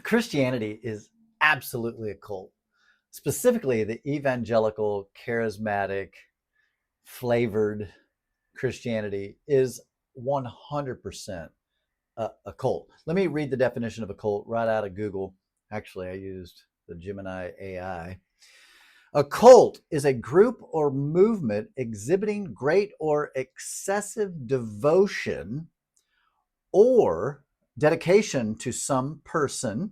Christianity is absolutely a cult. Specifically, the evangelical, charismatic, flavored Christianity is 100% a cult. Let me read the definition of a cult right out of Google. Actually, I used the Gemini AI. A cult is a group or movement exhibiting great or excessive devotion or dedication to some person,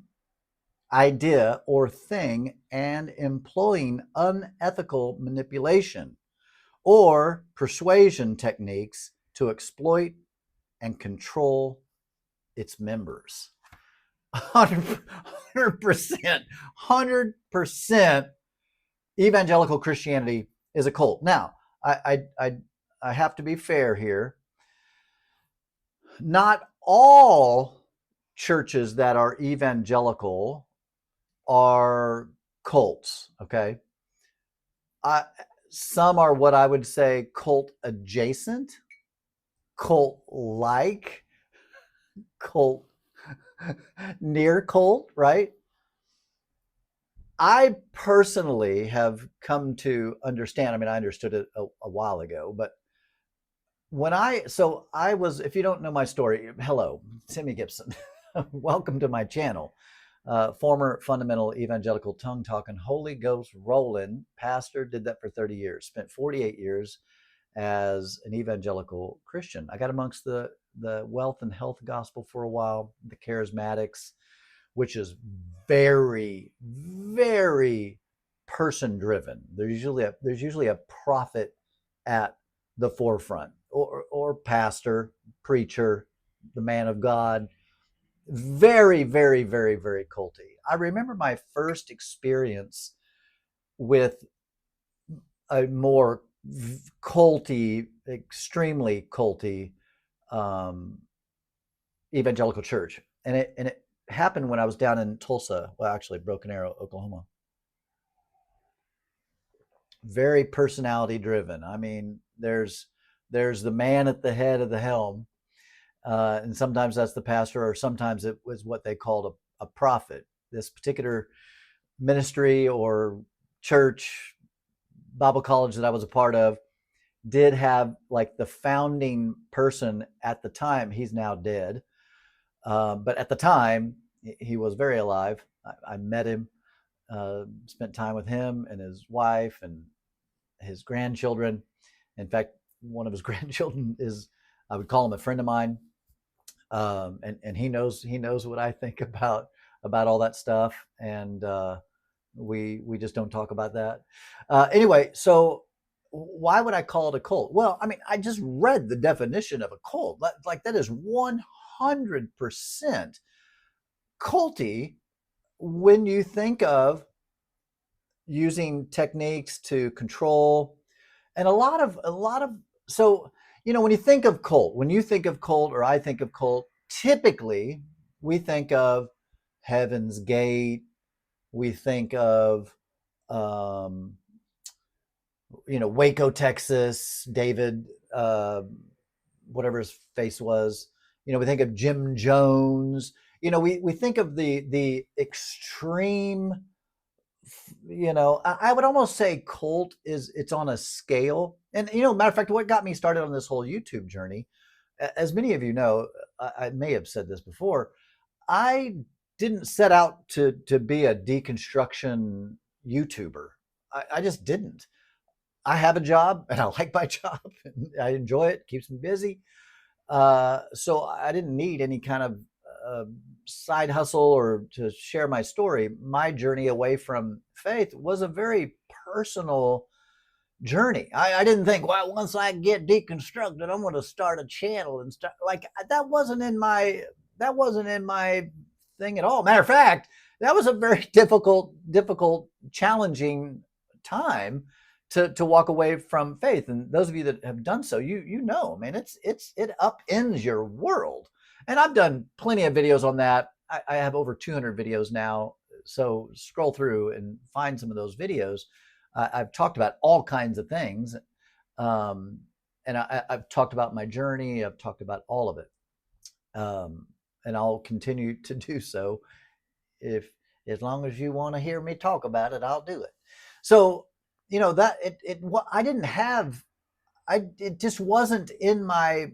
idea, or thing, and employing unethical manipulation or persuasion techniques to exploit and control its members. 100%, 100% evangelical Christianity is a cult. Now, I have to be fair here. Not all churches that are evangelical are cults, okay? Some are what I would say cult adjacent, cult like, cult near cult, right? I personally have come to understand, I mean, I understood it a while ago, but I was, if you don't know my story, hello, Timmy Gibson. Welcome to my channel. Former fundamental evangelical tongue talking, Holy Ghost rolling pastor, did that for 30 years, spent 48 years as an evangelical Christian. I got amongst the wealth and health gospel for a while, the charismatics, which is very, very person driven. There's usually a prophet at the forefront, or pastor, preacher, the man of God. Very, very, very, very culty. I remember my first experience with a more culty, extremely culty evangelical church, and it happened when I was down in Tulsa, well, actually Broken Arrow, Oklahoma. Very personality driven. I mean, there's the man at the head of the helm, and sometimes that's the pastor, or sometimes it was what they called a prophet. This particular ministry or church, Bible college that I was a part of, did have like the founding person at the time. He's now dead, but at the time he was very alive. I met him, spent time with him and his wife and his grandchildren. In fact, one of his grandchildren is, I would call him a friend of mine, and he knows what I think about all that stuff, and we just don't talk about that. Anyway, so why would I call it a cult? Well, I mean, I just read the definition of a cult. Like that is 100% culty when you think of using techniques to control, and a lot of so when you think of cult, or I think of cult, typically we think of Heaven's Gate, we think of um, Waco, Texas, David, whatever his face was. We think of Jim Jones. We think of the extreme. I would almost say cult it's on a scale. And matter of fact, what got me started on this whole YouTube journey, as many of you know, I may have said this before, I didn't set out to be a deconstruction YouTuber. I just didn't. I have a job and I like my job and I enjoy it. Keeps me busy. So I didn't need any kind of side hustle or to share my story. My journey away from faith was a very personal journey. I didn't think, well, once I get deconstructed, I'm going to start a channel and start like that wasn't in my thing at all. Matter of fact, that was a very difficult, challenging time to walk away from faith. And those of you that have done so, I mean, it upends your world. And I've done plenty of videos on that. I have over 200 videos now. So scroll through and find some of those videos. I've talked about all kinds of things. And I've talked about my journey. I've talked about all of it. And I'll continue to do so if as long as you want to hear me talk about it, I'll do it. So, that I didn't have, it just wasn't in my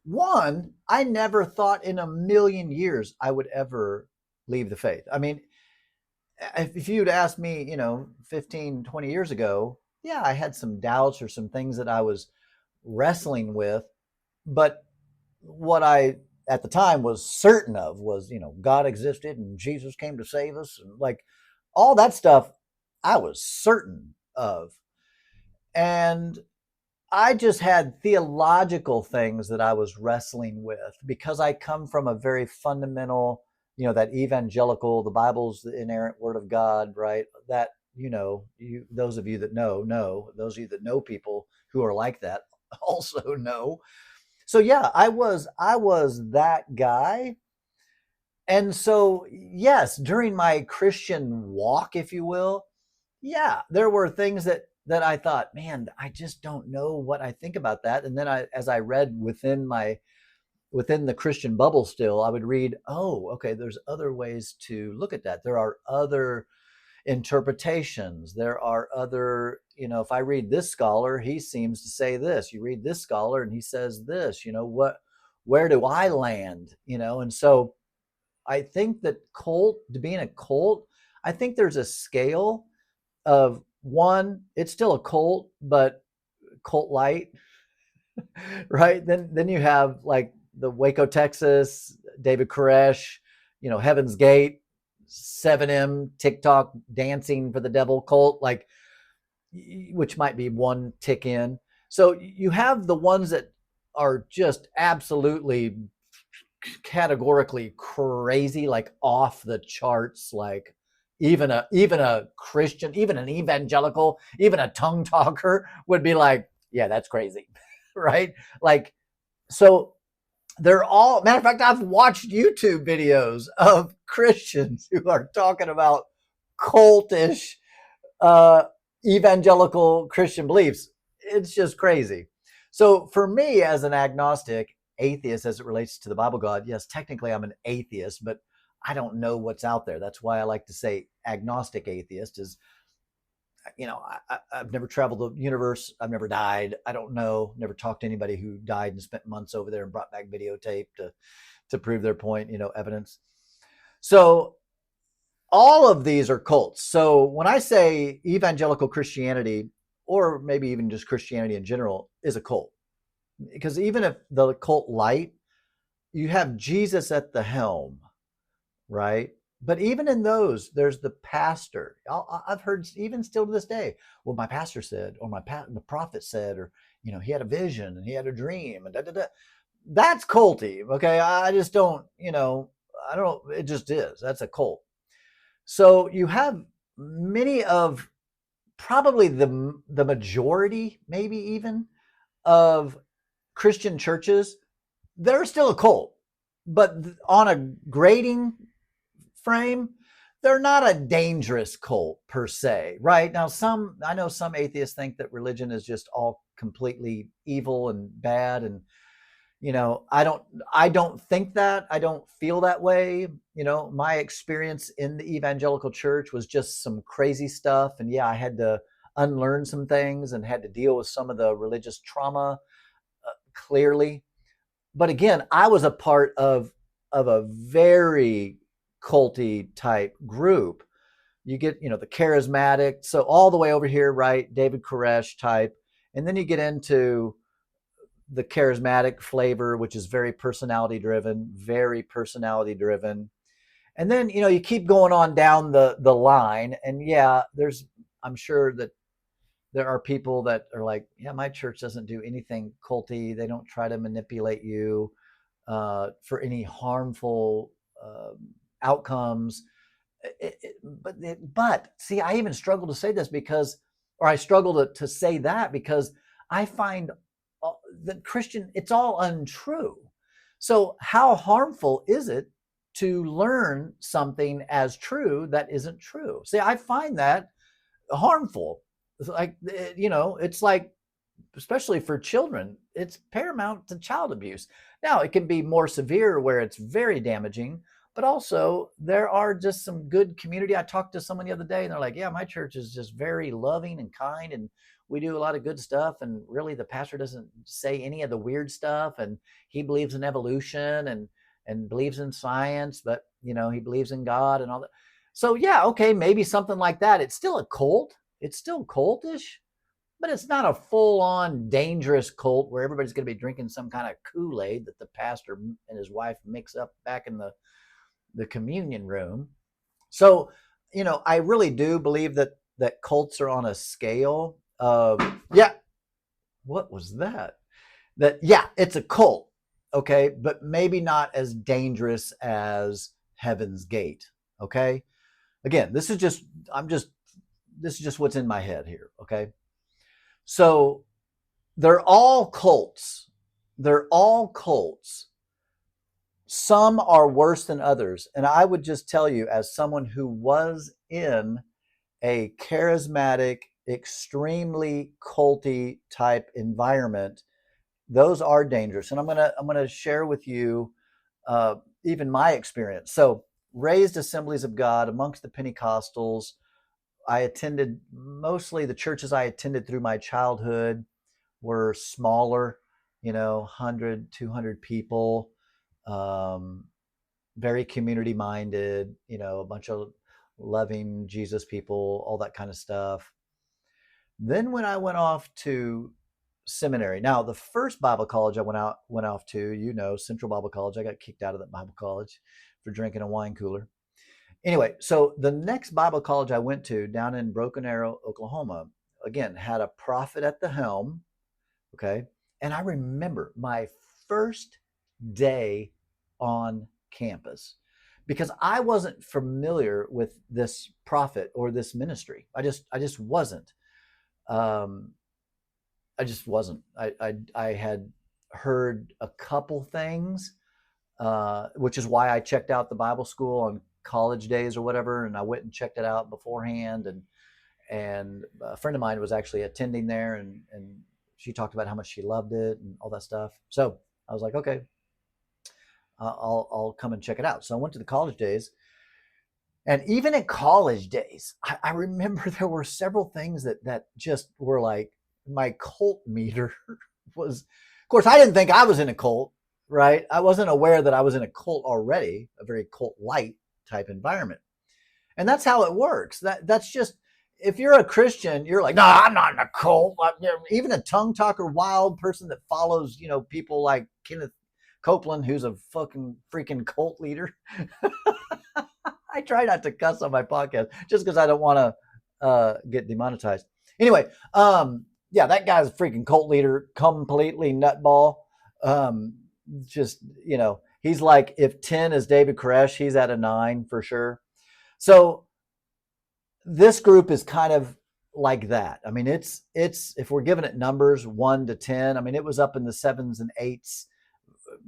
one. I never thought in a million years I would ever leave the faith. I mean, if you'd asked me, 15, 20 years ago, yeah, I had some doubts or some things that I was wrestling with. But what I at the time was certain of was, God existed and Jesus came to save us. And like all that stuff, I was certain of. And I just had theological things that I was wrestling with because I come from a very fundamental, that evangelical, the Bible's the inerrant word of God, right? That, those of you that know, those of you that know people who are like that also know. So yeah, I was that guy. And so yes, during my Christian walk, if you will, yeah, there were things that I thought, man, I just don't know what I think about that. And then as I read within the Christian bubble still, I would read, oh, okay, there's other ways to look at that. There are other interpretations. There are other, if I read this scholar, he seems to say this. You read this scholar and he says this, where do I land? And so I think that being a cult, I think there's a scale of one, it's still a cult, but cult light, right? Then you have like the Waco, Texas, David Koresh, Heaven's Gate, 7M, TikTok dancing for the devil cult, like, which might be one tick in. So you have the ones that are just absolutely categorically crazy, like off the charts, like even a Christian, even an evangelical, even a tongue talker would be like, yeah, that's crazy, right? Like, so they're all, matter of fact, I've watched YouTube videos of Christians who are talking about cultish uh, evangelical Christian beliefs. It's just crazy. So for me, as an agnostic atheist, as it relates to the Bible God, yes, technically I'm an atheist, but I don't know what's out there. That's why I like to say agnostic atheist is, I've never traveled the universe. I've never died. I don't know. Never talked to anybody who died and spent months over there and brought back videotape to prove their point, evidence. So all of these are cults. So when I say evangelical Christianity, or maybe even just Christianity in general, is a cult, because even if the cult light, you have Jesus at the helm, right? But even in those, there's the pastor. I've heard even still to this day, well, my pastor said, or the prophet said, or he had a vision and he had a dream, and da da da. That's culty. Okay, I just don't, I don't. It just is. That's a cult. So you have many of, probably the majority, maybe even, of Christian churches, they're still a cult, but on a grading frame, they're not a dangerous cult per se, right? Now, I know some atheists think that religion is just all completely evil and bad, and I don't think that. I don't feel that way. My experience in the evangelical church was just some crazy stuff, and yeah, I had to unlearn some things and had to deal with some of the religious trauma, clearly. But again, I was a part of a very culty type group. You get, the charismatic, so all the way over here, right? David Koresh type. And then you get into the charismatic flavor, which is very personality driven, very personality driven. And then, you keep going on down the line. And yeah, I'm sure that there are people that are like, yeah, my church doesn't do anything culty. They don't try to manipulate you for any harmful outcomes. But see, I even struggle to say this or I struggle to say that because I find the Christian, it's all untrue. So how harmful is it to learn something as true that isn't true? See, I find that harmful. It's like, it's like, especially for children, it's paramount to child abuse. Now, it can be more severe where it's very damaging, But also, there are just some good community. I talked to someone the other day, and they're like, "Yeah, my church is just very loving and kind, and we do a lot of good stuff. And really, the pastor doesn't say any of the weird stuff, and he believes in evolution and believes in science, but he believes in God and all that." So yeah, okay, maybe something like that. It's still a cult. It's still cultish, but it's not a full-on dangerous cult where everybody's going to be drinking some kind of Kool-Aid that the pastor and his wife mix up back in the communion room. So, I really do believe that cults are on a scale of, yeah, what was that? That, yeah, it's a cult, okay, but maybe not as dangerous as Heaven's Gate, okay? Again, this is just what's in my head here, okay? So they're all cults. They're all cults. Some are worse than others. And I would just tell you, as someone who was in a charismatic, extremely culty type environment, those are dangerous. And I'm gonna share with you even my experience. So, raised Assemblies of God amongst the Pentecostals. I attended mostly the churches I attended through my childhood were smaller, 100, 200 people. Um, Very community minded, a bunch of loving Jesus people, all that kind of stuff. Then when I went off to seminary, now the first Bible college I went off to, Central Bible College. I got kicked out of that Bible college for drinking a wine cooler. Anyway, so the next Bible college I went to down in Broken Arrow, Oklahoma, again, had a prophet at the helm. Okay. And I remember my first day on campus because I wasn't familiar with this prophet or this ministry. I just wasn't. Um, I just wasn't. I had heard a couple things, which is why I checked out the Bible school on college days or whatever, and I went and checked it out beforehand. And a friend of mine was actually attending there, and she talked about how much she loved it and all that stuff. So I was like, okay, I'll come and check it out. So I went to the college days, and even in college days, I remember there were several things that just were like my cult meter was. Of course, I didn't think I was in a cult, right? I wasn't aware that I was in a cult already, a very cult light type environment. And that's how it works. That's just, if you're a Christian, you're like, no, I'm not in a cult. Even a tongue talker, wild person that follows, people like Kenneth Copeland, who's a fucking freaking cult leader. I try not to cuss on my podcast just because I don't want to get demonetized. Anyway, yeah, that guy's a freaking cult leader, completely nutball. Just, he's like, if 10 is David Koresh, he's at a 9 for sure. So this group is kind of like that. I mean, it's if we're giving it numbers 1 to 10, I mean, it was up in the 7s and 8s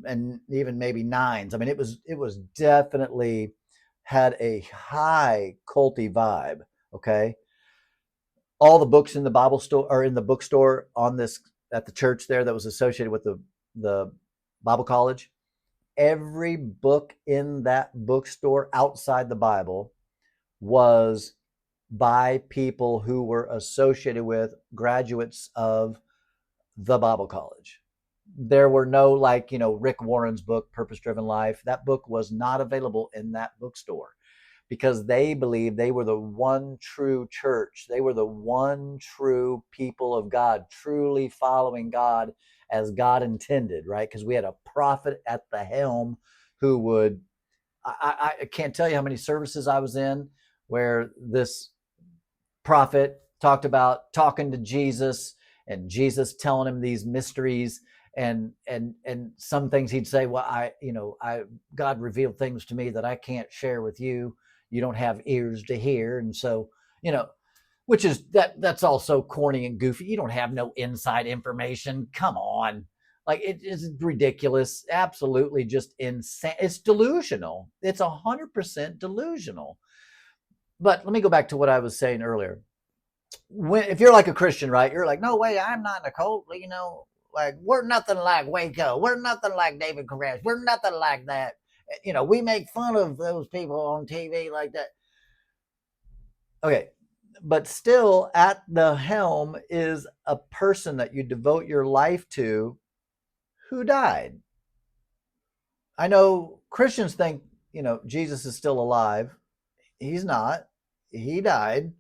and even maybe 9s. I mean, it was definitely had a high culty vibe. Okay. All the books in the Bible store or in the bookstore on this at the church there that was associated with the Bible college, every book in that bookstore outside the Bible was by people who were associated with graduates of the Bible college. There were no Rick Warren's book, Purpose Driven Life. That book was not available in that bookstore because they believed they were the one true church. They were the one true people of God, truly following God as God intended, right? Because we had a prophet at the helm who would, I can't tell you how many services I was in where this prophet talked about talking to Jesus and Jesus telling him these mysteries and some things he'd say, well, God revealed things to me that I can't share with you. You don't have ears to hear. And so, which is that's also corny and goofy. You don't have no inside information. Come on. Like it is ridiculous. Absolutely just insane. It's delusional. It's 100% delusional. But let me go back to what I was saying earlier. If you're like a Christian, right? You're like, no way, I'm not in a cult. Like we're nothing like Waco. We're nothing like David Koresh. We're nothing like that. We make fun of those people on TV like that. Okay, but still at the helm is a person that you devote your life to who died. I know Christians think, Jesus is still alive. He's not. He died.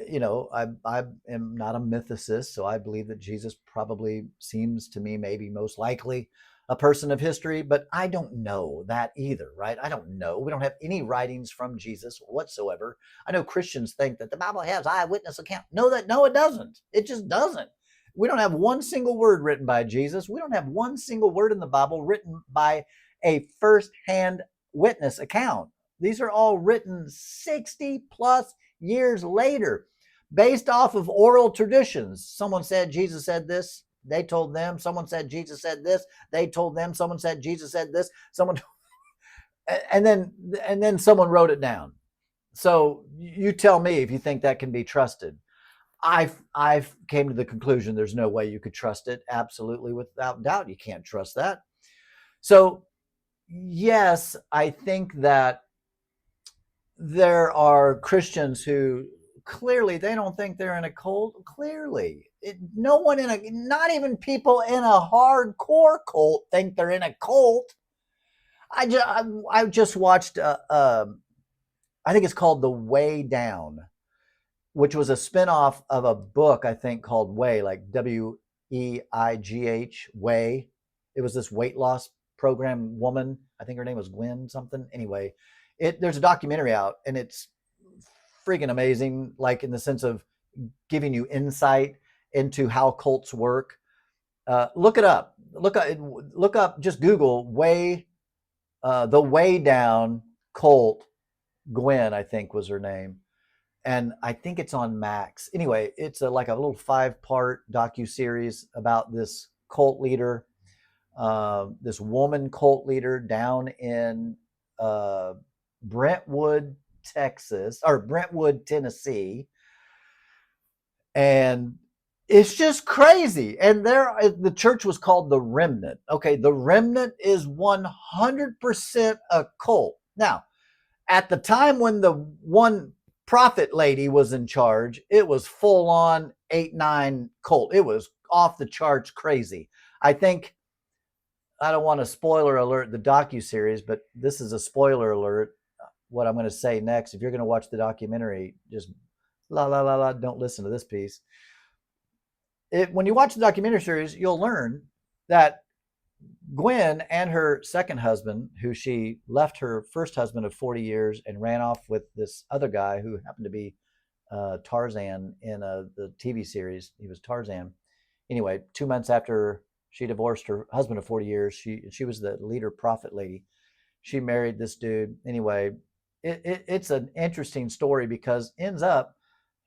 I am not a mythicist, so I believe that Jesus probably seems to me maybe most likely a person of history, but I don't know that either, right? I don't know. We don't have any writings from Jesus whatsoever. I know Christians think that the Bible has eyewitness account. No, it doesn't. It just doesn't. We don't have one single word written by Jesus. We don't have one single word in the Bible written by a first-hand witness account. These are all written 60 plus years later, based off of oral traditions. Someone said Jesus said this, they told them. Someone said Jesus said this, they told them. Someone said Jesus said this, and then someone wrote it down. So you tell me if you think that can be trusted. I've came to the conclusion there's no way you could trust it. Absolutely, without doubt, you can't trust that. So yes, I think that there are Christians who clearly they don't think they're in a cult. Clearly, no one not even people in a hardcore cult think they're in a cult. I just watched. I think it's called The Way Down, which was a spinoff of a book I think called Way, like WEIGH Way. It was this weight loss program woman. I think her name was Gwen something. Anyway, there's a documentary out, and it's freaking amazing, like in the sense of giving you insight into how cults work. Look it up. Look up. Just Google The Way Down cult. Gwen, I think, was her name, and I think it's on Max. Anyway, it's like a little 5-part docu-series about this cult leader, this woman cult leader down in Brentwood, Tennessee. And it's just crazy. And the church was called the Remnant. Okay, the Remnant is 100% a cult. Now, at the time when the one prophet lady was in charge, it was full on 8-9 cult. It was off the charts crazy. I think, I don't want to spoiler alert the docu-series, but this is a spoiler alert. What I'm going to say next, if you're going to watch the documentary, just don't listen to this piece. When you watch the documentary series, you'll learn that Gwen and her second husband, who she left her first husband of 40 years and ran off with this other guy who happened to be Tarzan in the TV series. He was Tarzan. Anyway, 2 months after she divorced her husband of 40 years, she was the leader prophet lady. She married this dude. Anyway, it's an interesting story because ends up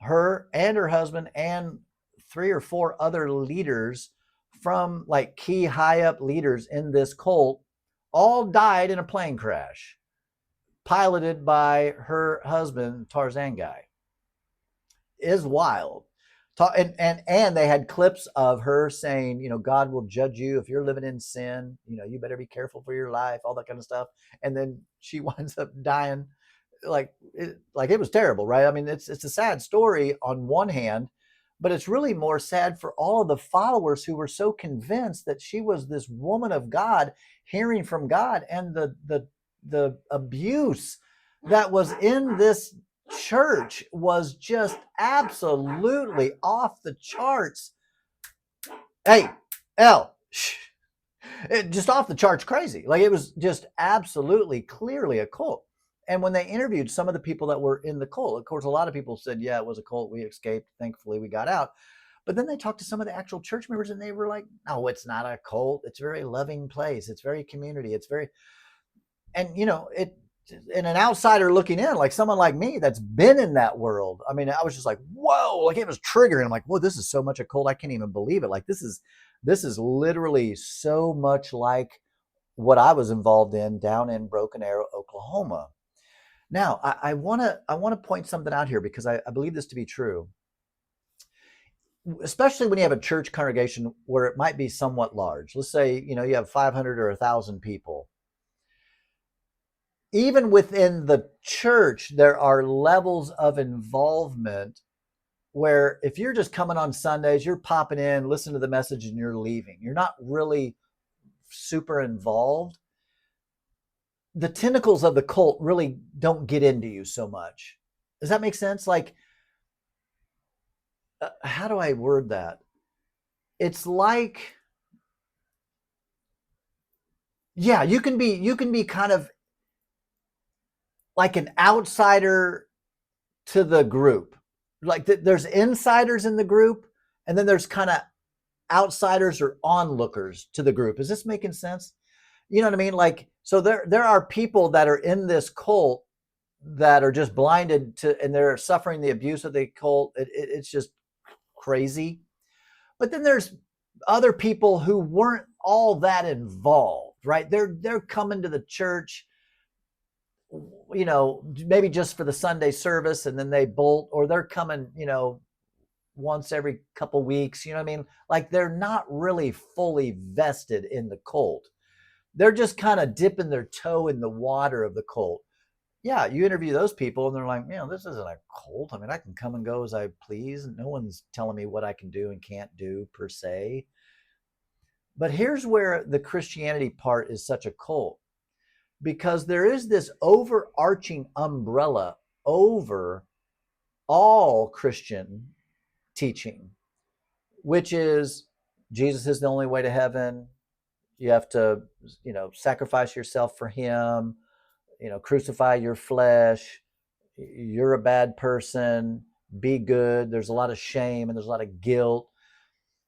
her and her husband and 3 or 4 other leaders from like key high up leaders in this cult all died in a plane crash piloted by her husband, Tarzan guy. Is wild. And they had clips of her saying, God will judge you if you're living in sin. You better be careful for your life, all that kind of stuff. And then she winds up dying. Like it was terrible, right? I mean, it's a sad story on one hand, but it's really more sad for all of the followers who were so convinced that she was this woman of God, hearing from God, and the abuse that was in this church was just absolutely off the charts. Hey, just off the charts crazy. Like it was just absolutely clearly a cult. And when they interviewed some of the people that were in the cult, of course, a lot of people said, yeah, it was a cult. We escaped. Thankfully, we got out. But then they talked to some of the actual church members and they were like, no, it's not a cult. It's a very loving place. It's very community. It's very, and and an outsider looking in, like someone like me that's been in that world. I mean, I was just like, whoa, like it was triggering. I'm like, whoa, this is so much a cult. I can't even believe it. Like this is literally so much like what I was involved in down in Broken Arrow, Oklahoma. Now, I want to point something out here because I believe this to be true, especially when you have a church congregation where it might be somewhat large. Let's say, you have 500 or 1,000 people. even within the church, there are levels of involvement where if you're just coming on Sundays, you're popping in, listen to the message, and you're leaving. You're not really super involved. The tentacles of the cult really don't get into you so much. Does that make sense? Like, how do I word that? It's like, yeah, you can be kind of like an outsider to the group. Like there's insiders in the group, and then there's kind of outsiders or onlookers to the group. Is this making sense? You know what I mean? Like, so there are people that are in this cult that are just blinded to, and they're suffering the abuse of the cult. It's just crazy. But then there's other people who weren't all that involved, right? They're coming to the church, maybe just for the Sunday service, and then they bolt, or they're coming, once every couple weeks. You know what I mean? Like, they're not really fully vested in the cult. They're just kind of dipping their toe in the water of the cult. Yeah, you interview those people and they're like, this isn't a cult. I mean, I can come and go as I please. No one's telling me what I can do and can't do per se. But here's where the Christianity part is such a cult, because there is this overarching umbrella over all Christian teaching, which is Jesus is the only way to heaven. You have to, sacrifice yourself for him, crucify your flesh. You're a bad person. Be good. There's a lot of shame and there's a lot of guilt.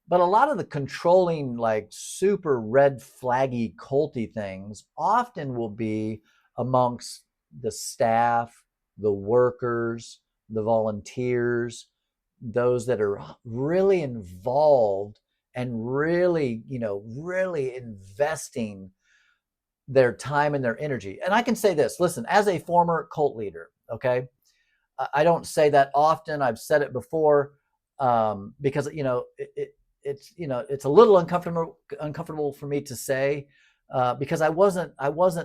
But a lot of the controlling, like super red flaggy, culty things often will be amongst the staff, the workers, the volunteers, those that are really involved and really, really investing their time and their energy. And I can say this, listen, as a former cult leader, okay, I don't say that often. I've said it before, because it's a little uncomfortable for me to say, because I wasn't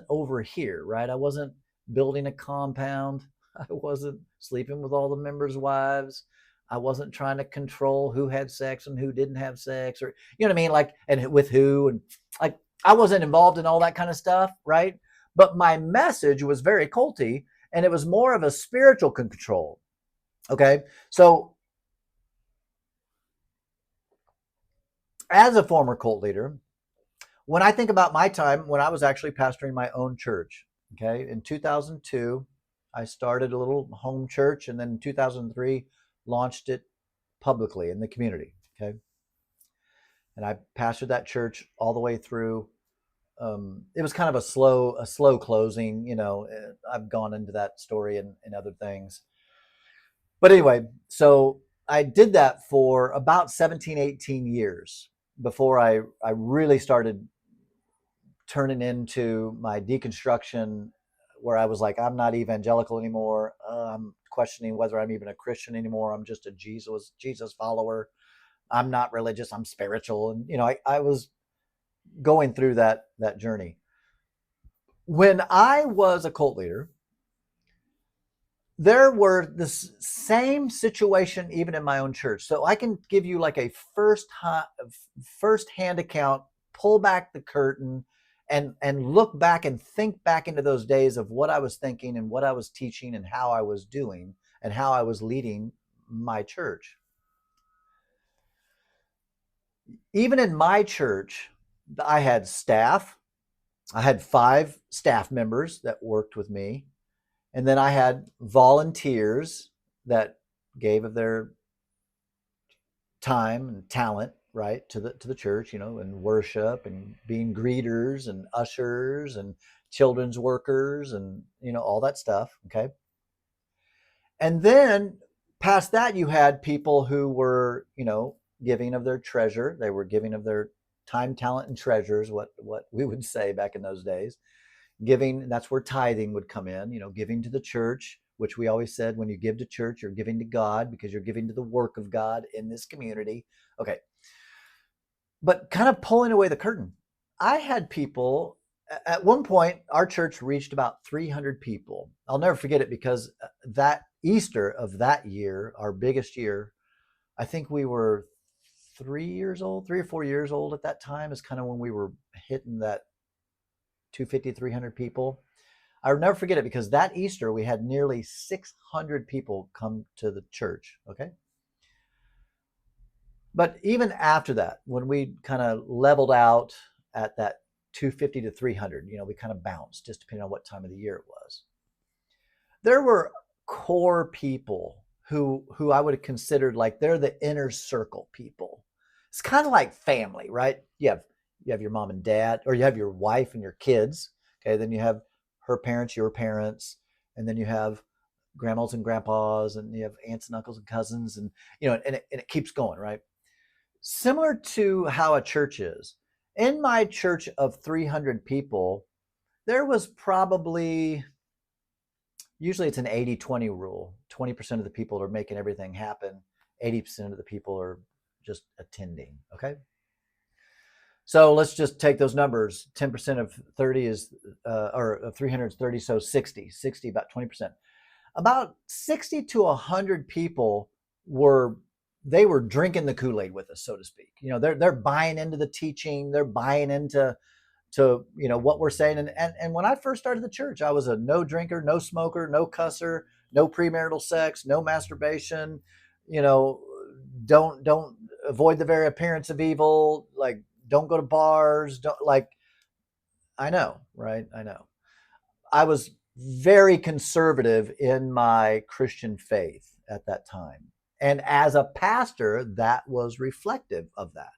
over here, right? I wasn't building a compound. I wasn't sleeping with all the members' wives. I wasn't trying to control who had sex and who didn't have sex, or you know what I mean, like, and with who, and like, I wasn't involved in all that kind of stuff, right? But my message was very culty, and it was more of a spiritual control. Okay, so as a former cult leader, when I think about my time when I was actually pastoring my own church, okay, in 2002, I started a little home church, and then in 2003, launched it publicly in the community, okay? And I pastored that church all the way through. It was kind of a slow closing, I've gone into that story and other things. But anyway, so I did that for about 17, 18 years before I really started turning into my deconstruction, where I was like, I'm not evangelical anymore. I'm questioning whether I'm even a Christian anymore. I'm just a Jesus follower. I'm not religious. I'm spiritual. And, I was going through that journey. When I was a cult leader, there were the same situation even in my own church. So I can give you like a first-hand account, pull back the curtain, and look back and think back into those days of what I was thinking and what I was teaching and how I was doing and how I was leading my church. Even in my church, I had staff. I had 5 staff members that worked with me. And then I had volunteers that gave of their time and talent, right, to the church, and worship and being greeters and ushers and children's workers and all that stuff, okay? And then past that, you had people who were, giving of their treasure. They were giving of their time, talent, and treasures, what we would say back in those days. Giving, that's where tithing would come in, giving to the church, which we always said, when you give to church, you're giving to God because you're giving to the work of God in this community. Okay. But kind of pulling away the curtain, I had people at one point, our church reached about 300 people. I'll never forget it because that Easter of that year, our biggest year, I think we were 3 years old, 3 or 4 years old at that time, is kind of when we were hitting that 250, 300 people. I'll never forget it because that Easter we had nearly 600 people come to the church. Okay. But even after that, when we kind of leveled out at that 250 to 300, we kind of bounced just depending on what time of the year it was. There were core people who I would have considered like they're the inner circle people. It's kind of like family, right? You have your mom and dad, or you have your wife and your kids. Okay, then you have her parents, your parents, and then you have grandmas and grandpas, and you have aunts and uncles and cousins, and it keeps going, right? Similar to how a church is. In my church of 300 people, there was probably, usually it's an 80-20 rule. 20% of the people are making everything happen. 80% of the people are just attending. Okay. So let's just take those numbers. 10% of 30 is, or of 300 is 30. So 60, about 20%. About 60 to 100 people they were drinking the Kool-Aid with us, so to speak. They're buying into the teaching. They're buying into what we're saying. And when I first started the church, I was a no drinker, no smoker, no cusser, no premarital sex, no masturbation, don't avoid the very appearance of evil, like don't go to bars, don't like, I know, right? I know. I was very conservative in my Christian faith at that time. And as a pastor, that was reflective of that.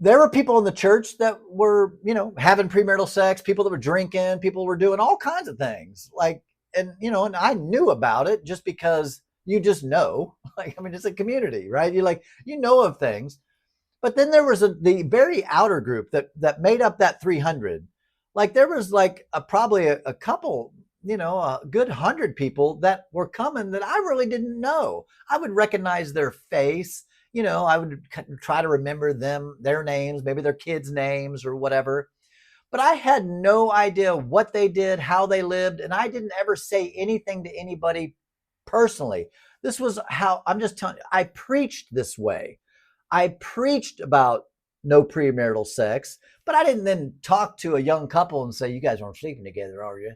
There were people in the church that were, having premarital sex, people that were drinking, people were doing all kinds of things. And I knew about it just because you just know, it's a community, right? You know of things. But then there was the very outer group that made up that 300. There was probably a couple, a good 100 people that were coming that I really didn't know. I would recognize their face. I would try to remember their names, maybe their kids' names or whatever. But I had no idea what they did, how they lived, and I didn't ever say anything to anybody personally. This was how, I'm just telling you, I preached this way. I preached about no premarital sex, but I didn't then talk to a young couple and say, you guys aren't sleeping together, are you?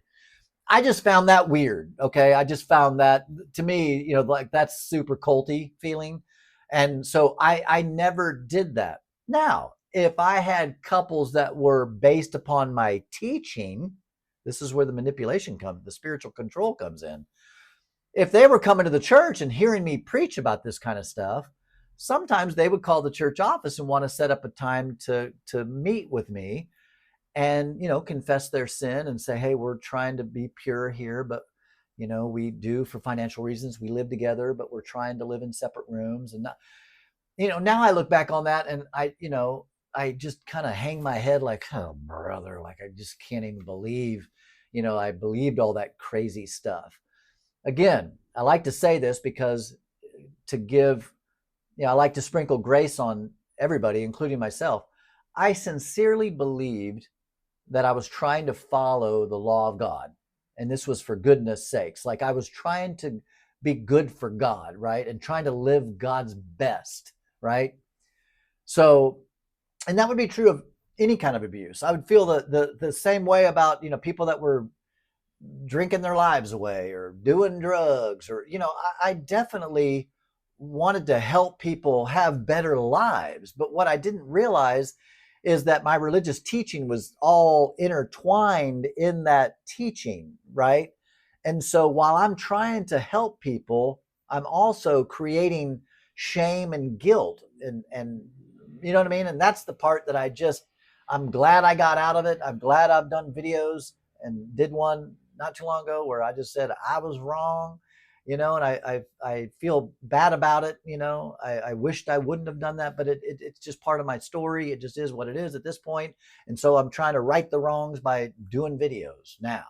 I just found that weird. Okay. I just found that, to me, that's super culty feeling. And so I never did that. Now, if I had couples that were based upon my teaching, this is where the manipulation comes, the spiritual control comes in. If they were coming to the church and hearing me preach about this kind of stuff, sometimes they would call the church office and want to set up a time to meet with me and, confess their sin and say, hey, we're trying to be pure here, but, we do for financial reasons. We live together, but we're trying to live in separate rooms. And not, now I look back on that and I just kind of hang my head like, oh, brother, I just can't even believe, I believed all that crazy stuff. Again, I like to say this because to give, I like to sprinkle grace on everybody, including myself. I sincerely believed that I was trying to follow the law of God. And this was for goodness sakes. I was trying to be good for God, right? And trying to live God's best, right? So, and that would be true of any kind of abuse. I would feel the same way about, people that were drinking their lives away or doing drugs or, I definitely wanted to help people have better lives. But what I didn't realize is that my religious teaching was all intertwined in that teaching, right? And so while I'm trying to help people, I'm also creating shame and guilt. And you know what I mean? And that's the part that I'm glad I got out of it. I'm glad I've done videos and did one not too long ago where I just said I was wrong. And I feel bad about it. I wished I wouldn't have done that, but it's just part of my story. It just is what it is at this point. And so I'm trying to right the wrongs by doing videos now.